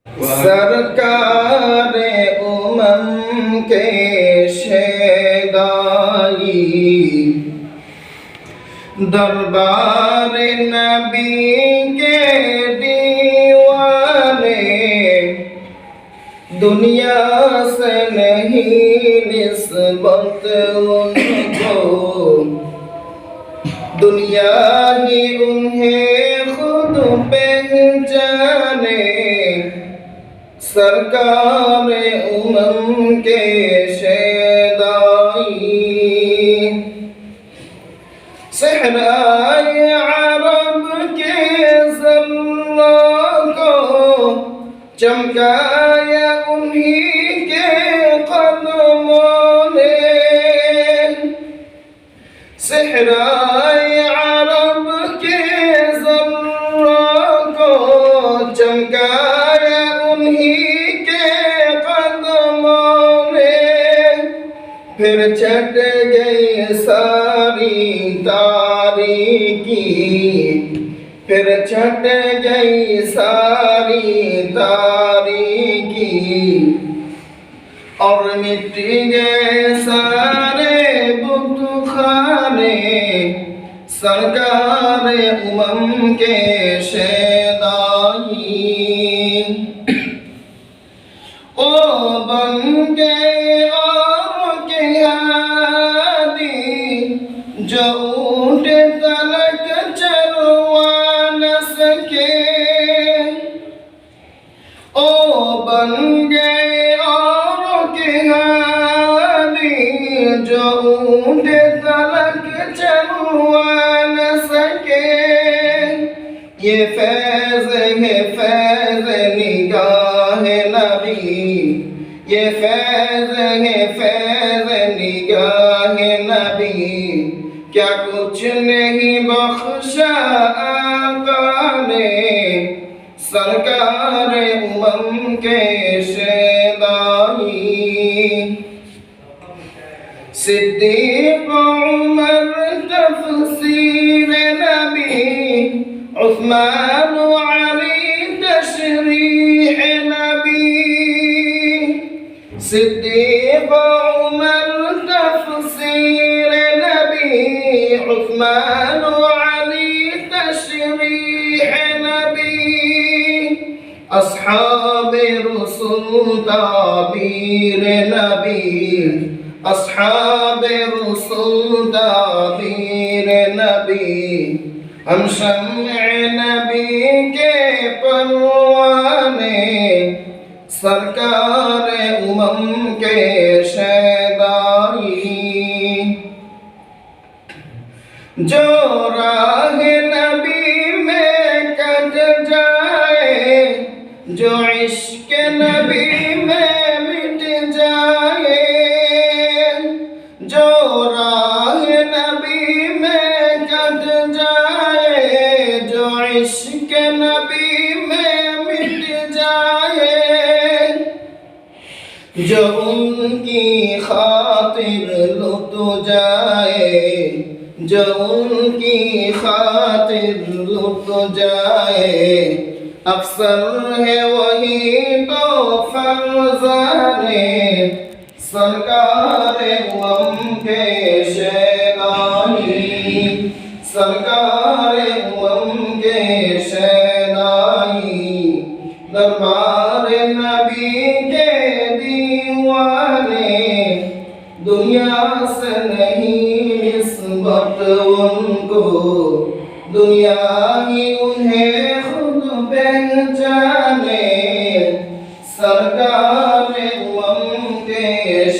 सरकार उमम के शेदाई दरबार नबी के दीवाने दुनिया से नहीं निस्बत उनको दुनिया ही उन्हें खुद पहचाने सरकार उमम के शेदाई सहराए अरब के ज़र्रा को चमकाया उन्हीं के कदमों ने सहराए अरब के ज़र्रा को चमकाया उन्हीं के कदमों ने फिर छट गई सारी तारीकी फिर छट गई सारी तारीकी और मिट गए सारे बुतखाने सरकार उमम के शेदाई ओ बन गए और के हादी जो ऊँट तलक चलवा न सके ओ बन गए और के हादी जो ऊँट तलक चलवा न सके ये फैज़ है फैज़ निगाह नबी ये फैज़ है फैज़ निगाह नबी क्या कुछ नहीं बख्शा आका ने सरकार उमम के शेदाई सिद्दीक़ उमर तफसीर नबी उस्मान अली तशरीह नबी सिद्दीक़ उमर तफसीर नबी उस्मान अली तशरीह नबी अस्हाब रसूल ताबीर नबी अस्हाब रसूल ताबीर नबी हम शम्अ नबी के परवाने सरकार उमम के शेदाई जो राह नबी में कट जाए जो इश्क नबी में मिट जाए जो राह नबी में कट जाए जो इश्क नबी में मिट जाए जो उनकी खातिर लुट जाए जो उनकी खातिर लुट जाए अफसर है वही तो फर्जाने सरकार उमम के शेदाई सरकार उमम के शेदाई दरबार नबी के दीवाने दुनिया से नहीं निस्बत उनको दुनिया ही उन्हें खुद पहचाने सरकार उमम के